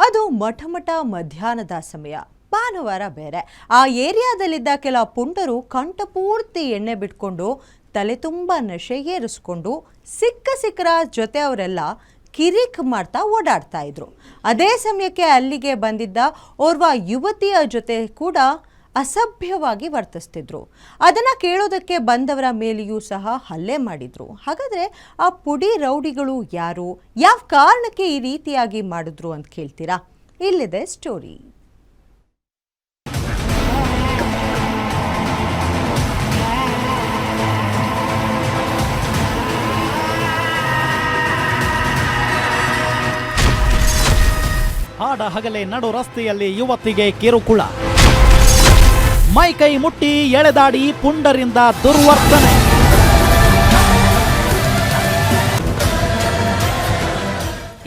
ಅದು ಮಠ ಮಧ್ಯಾಹ್ನದ ಸಮಯ, ಭಾನುವಾರ ಬೇರೆ. ಆ ಏರಿಯಾದಲ್ಲಿದ್ದ ಕೆಲ ಪುಂಡರು ಕಂಠಪೂರ್ತಿ ಎಣ್ಣೆ ಬಿಟ್ಕೊಂಡು ತಲೆ ತುಂಬ ನಶೆ ಏರಿಸ್ಕೊಂಡು ಸಿಕ್ಕರ ಜೊತೆ ಅವರೆಲ್ಲ ಕಿರಿಕ್ ಮಾಡ್ತಾ ಓಡಾಡ್ತಾ ಇದ್ರು. ಅದೇ ಸಮಯಕ್ಕೆ ಅಲ್ಲಿಗೆ ಬಂದಿದ್ದ ಓರ್ವ ಯುವತಿಯ ಜೊತೆ ಕೂಡ ಅಸಭ್ಯವಾಗಿ ವರ್ತಿಸ್ತಿದ್ರು. ಅದನ್ನು ಕೇಳೋದಕ್ಕೆ ಬಂದವರ ಮೇಲೆಯೂ ಸಹ ಹಲ್ಲೆ ಮಾಡಿದ್ರು. ಹಾಗಾದರೆ ಆ ಪುಡಿ ರೌಡಿಗಳು ಯಾರು, ಯಾವ ಕಾರಣಕ್ಕೆ ಈ ರೀತಿಯಾಗಿ ಮಾಡಿದ್ರು ಅಂತ ಕೇಳ್ತೀರಾ? ಇಲ್ಲಿದೆ ಸ್ಟೋರಿ. ಹಾಡ ಹಗಲೇ ನಡು ರಸ್ತೆಯಲ್ಲಿ ಯುವತಿಗೆ ಕಿರುಕುಳ, ಮೈಕೈ ಮುಟ್ಟಿ ಎಳೆದಾಡಿ ಪುಂಡರಿಂದ ದುರ್ವರ್ತನೆ.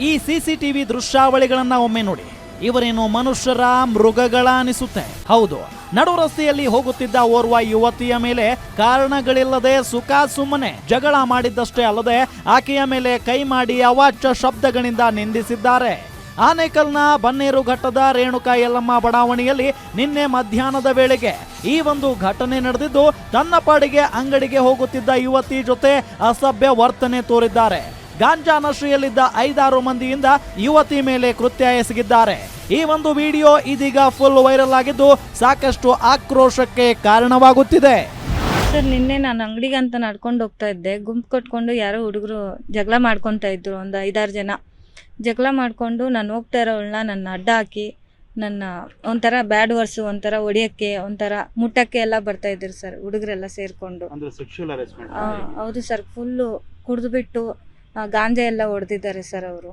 ಈ ಸಿಸಿಟಿವಿ ದೃಶ್ಯಾವಳಿಗಳನ್ನ ಒಮ್ಮೆ ನೋಡಿ. ಇವರೇನು ಮನುಷ್ಯರ ಮೃಗಗಳ ಅನಿಸುತ್ತೆ. ಹೌದು, ನಡು ರಸ್ತೆಯಲ್ಲಿ ಹೋಗುತ್ತಿದ್ದ ಓರ್ವ ಯುವತಿಯ ಮೇಲೆ ಕಾರಣಗಳಿಲ್ಲದೆ ಸುಮ್ಮನೆ ಜಗಳ ಮಾಡಿದ್ದಷ್ಟೇ ಅಲ್ಲದೆ ಆಕೆಯ ಮೇಲೆ ಕೈ ಮಾಡಿ ಅವಾಚ್ಯ ಶಬ್ದಗಳಿಂದ ನಿಂದಿಸಿದ್ದಾರೆ. ಆನೇಕಲ್ನ ಬನ್ನೇರುಘಟ್ಟದ ರೇಣುಕಾ ಯಲ್ಲಮ್ಮ ಬಡಾವಣೆಯಲ್ಲಿ ನಿನ್ನೆ ಮಧ್ಯಾಹ್ನದ ವೇಳೆಗೆ ಈ ಒಂದು ಘಟನೆ ನಡೆದಿದ್ದು, ತನ್ನ ಪಾಡಿಗೆ ಅಂಗಡಿಗೆ ಹೋಗುತ್ತಿದ್ದ ಯುವತಿ ಜೊತೆ ಅಸಭ್ಯ ವರ್ತನೆ ತೋರಿದ್ದಾರೆ. ಗಾಂಜಾ ನಶೆಯಲ್ಲಿದ್ದ 5-6 ಮಂದಿಯಿಂದ ಯುವತಿ ಮೇಲೆ ಕೃತ್ಯ ಎಸಗಿದ್ದಾರೆ. ಈ ಒಂದು ವಿಡಿಯೋ ಇದೀಗ ಫುಲ್ ವೈರಲ್ ಆಗಿದ್ದು ಸಾಕಷ್ಟು ಆಕ್ರೋಶಕ್ಕೆ ಕಾರಣವಾಗುತ್ತಿದೆ. ಸರ್, ನಿನ್ನೆ ನಾನು ಅಂಗಡಿಗೆ ಅಂತ ನಡ್ಕೊಂಡು ಹೋಗ್ತಾ ಇದ್ದೆ. ಗುಂಪು ಕಟ್ಕೊಂಡು ಯಾರೋ ಹುಡುಗರು ಜಗಳ ಮಾಡ್ಕೊತಾ ಇದ್ರು. ಒಂದು 5-6 ಜನ ಜಗಳ ಮಾಡಿಕೊಂಡು ನಾನು ಹೋಗ್ತಾ ಇರೋಳನ್ನ ನನ್ನ ಅಡ್ಡ ಹಾಕಿ ನನ್ನ ಒಂಥರ ಬ್ಯಾಡ್ ವರ್ಸು, ಒಂಥರ ಹೊಡಿಯೋಕ್ಕೆ, ಒಂಥರ ಮುಟ್ಟಕ್ಕೆ ಎಲ್ಲ ಬರ್ತಾ ಇದ್ರು ಸರ್, ಹುಡುಗರೆಲ್ಲ ಸೇರಿಕೊಂಡು. ಹೌದು ಸರ್, ಫುಲ್ಲು ಕುಡಿದ್ಬಿಟ್ಟು ಗಾಂಜಾ ಎಲ್ಲ ಹೊಡೆದಿದ್ದಾರೆ ಸರ್ ಅವರು.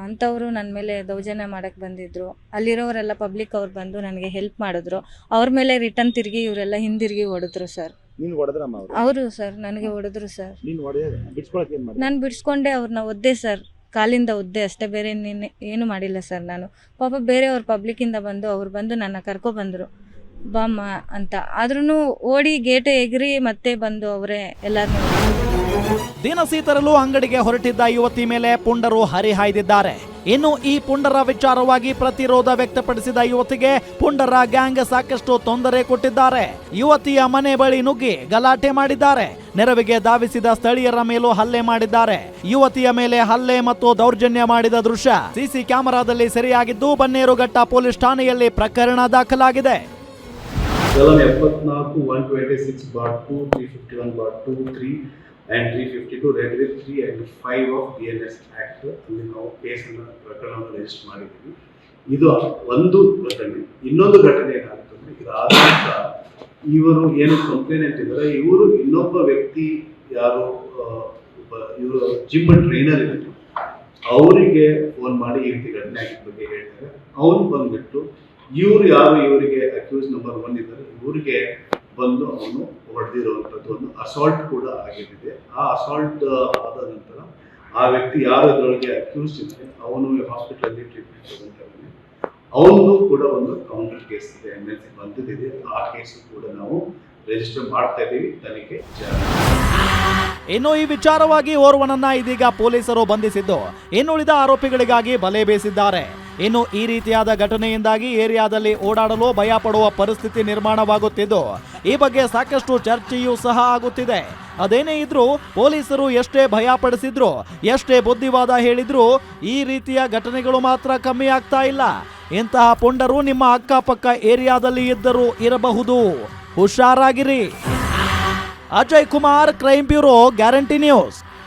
ಅಂಥವರು ನನ್ನ ಮೇಲೆ ದೌರ್ಜನ್ಯ ಮಾಡೋಕ್ಕೆ ಬಂದಿದ್ರು. ಅಲ್ಲಿರೋರೆಲ್ಲ ಪಬ್ಲಿಕ್ ಅವ್ರು ಬಂದು ನನಗೆ ಹೆಲ್ಪ್ ಮಾಡಿದ್ರು. ಅವ್ರ ಮೇಲೆ ರಿಟರ್ನ್ ತಿರುಗಿ ಇವರೆಲ್ಲ ಹಿಂದಿರುಗಿ ಹೊಡೆದ್ರು ಸರ್. ಅವರು ಸರ್ ನನಗೆ ಹೊಡೆದ್ರು ಸರ್. ನಾನು ಬಿಡಿಸ್ಕೊಂಡೆ, ಅವ್ರನ್ನ ಒದ್ದೆ ಸರ್, ಕಾಲಿಂದ ಒದ್ದೆ ಅಷ್ಟೇ, ಬೇರೆ ಏನು ಮಾಡಿಲ್ಲ ಸರ್ ನಾನು. ಪಾಪ ಬೇರೆಯವ್ರ ಪಬ್ಲಿಕ್ಕಿಂದ ಬಂದು ಅವ್ರು ಬಂದು ನನ್ನ ಕರ್ಕೊಬಂದರು ಬಾಮ್ಮ ಅಂತ. ಆದ್ರೂ ಓಡಿ ಗೇಟ್ ಎಗರಿ ಮತ್ತೆ ಬಂದು ಅವರೇ ಎಲ್ಲಾರನ್ನೂ ದಿನಸಿ ತರಲು ಅಂಗಡಿಗೆ ಹೊರಟಿದ್ದ ಯುವತಿ ಮೇಲೆ ಪುಂಡರು ಹರಿಹಾಯ್ದಿದ್ದಾರೆ. ಇನ್ನು ಈ ಪುಂಡರ ವಿಚಾರವಾಗಿ ಪ್ರತಿರೋಧ ವ್ಯಕ್ತಪಡಿಸಿದ ಯುವತಿಗೆ ಪುಂಡರ ಗ್ಯಾಂಗ್ ಸಾಕಷ್ಟು ತೊಂದರೆ ಕೊಟ್ಟಿದ್ದಾರೆ. ಯುವತಿಯ ಮನೆ ಬಳಿ ನುಗ್ಗಿ ಗಲಾಟೆ ಮಾಡಿದ್ದಾರೆ. ನೆರವಿಗೆ ಧಾವಿಸಿದ ಸ್ಥಳೀಯರ ಮೇಲೂ ಹಲ್ಲೆ ಮಾಡಿದ್ದಾರೆ. ಯುವತಿಯ ಮೇಲೆ ಹಲ್ಲೆ ಮತ್ತು ದೌರ್ಜನ್ಯ ಮಾಡಿದ ದೃಶ್ಯ ಸಿಸಿ ಕ್ಯಾಮೆರಾದಲ್ಲಿ ಸೆರೆಯಾಗಿದ್ದು ಬನ್ನೇರುಘಟ್ಟ ಪೊಲೀಸ್ ಠಾಣೆಯಲ್ಲಿ ಪ್ರಕರಣ ದಾಖಲಾಗಿದೆ. and 352 Red with 3 and 5 of BNS Act ಅಲ್ಲಿ ನಾವು ಕೇಸನ್ನು ಪ್ರಕರಣವನ್ನು ರಿಜಿಸ್ಟರ್ ಮಾಡಿದ್ದೀವಿ. ಇದು ಒಂದು ಘಟನೆ. ಇನ್ನೊಂದು ಘಟನೆ ಏನಾಗುತ್ತೆ ಅಂದರೆ, ಇದಾದ ನಂತರ ಇವರು ಏನು ಕಂಪ್ಲೇನೆಂಟ್ ಇದ್ದಾರೆ, ಇವರು ಇನ್ನೊಬ್ಬ ವ್ಯಕ್ತಿ ಯಾರು ಇವರು ಜಿಮ್ ಟ್ರೈನರ್ ಇದ್ದಾರೆ, ಅವರಿಗೆ ಫೋನ್ ಮಾಡಿ ಈ ರೀತಿ ಘಟನೆ ಆಗಿದ್ದ ಬಗ್ಗೆ ಹೇಳ್ತಾರೆ. ಅವನು ಬಂದ್ಬಿಟ್ಟು ಇವರು ಯಾರು ಇವರಿಗೆ ಅಕ್ಯೂಸ್ ನಂಬರ್ 1 ಇದ್ದಾರೆ, ಇವರಿಗೆ ಬಂದು ಅವನು ಹೊಡೆದಿರುವಂಥದ್ದು ಒಂದು ಅಸಾಲ್ಟ್ ಕೂಡ ಆಗಿದ್ದಿದೆ. ಆ ಅಸಾಲ್ಟ್ ಆದ ನಂತರ ಆ ವ್ಯಕ್ತಿ ಯಾರು ಅದರೊಳಗೆ ಅಕ್ಯೂಸ್ ಇದ್ದಾರೆ ಅವನು ಹಾಸ್ಪಿಟಲಲ್ಲಿ ಟ್ರೀಟ್ಮೆಂಟ್ ತಗೊಂಡಿದ್ದಾನೆ. ಅವನು ಕೂಡ ಒಂದು ಕೌಂಟರ್ ಕೇಸ್ ಇದೆ, MLC ಬಂದಿದೆ. ಆ ಕೇಸು ಕೂಡ ನಾವು ರಿಜಿಸ್ಟರ್ ಮಾಡ್ತಾ ಇದ್ದೀವಿ, ತನಿಖೆ ಜಾರಿ. ಇನ್ನು ಈ ವಿಚಾರವಾಗಿ ಓರ್ವನನ್ನ ಇದೀಗ ಪೊಲೀಸರು ಬಂಧಿಸಿದ್ದು, ಇನ್ನುಳಿದ ಆರೋಪಿಗಳಿಗಾಗಿ ಬಲೆ ಬೀಸಿದ್ದಾರೆ. ಇನ್ನು ಈ ರೀತಿಯಾದ ಘಟನೆಯಿಂದಾಗಿ ಏರಿಯಾದಲ್ಲಿ ಓಡಾಡಲು ಭಯ ಪಡುವ ಪರಿಸ್ಥಿತಿ ನಿರ್ಮಾಣವಾಗುತ್ತಿದ್ದು, ಈ ಬಗ್ಗೆ ಸಾಕಷ್ಟು ಚರ್ಚೆಯೂ ಸಹ ಆಗುತ್ತಿದೆ. ಅದೇನೇ ಇದ್ರೂ ಪೊಲೀಸರು ಎಷ್ಟೇ ಭಯ ಪಡಿಸಿದ್ರು, ಎಷ್ಟೇ ಬುದ್ಧಿವಾದ ಹೇಳಿದ್ರು, ಈ ರೀತಿಯ ಘಟನೆಗಳು ಮಾತ್ರ ಕಮ್ಮಿ ಆಗ್ತಾ ಇಲ್ಲ. ಇಂತಹ ಪುಂಡರು ನಿಮ್ಮ ಅಕ್ಕಪಕ್ಕ ಏರಿಯಾದಲ್ಲಿ ಇದ್ದರೂ ಇರಬಹುದು, ಹುಷಾರಾಗಿರಿ. Ajay Kumar, crime bureau, guarantee news.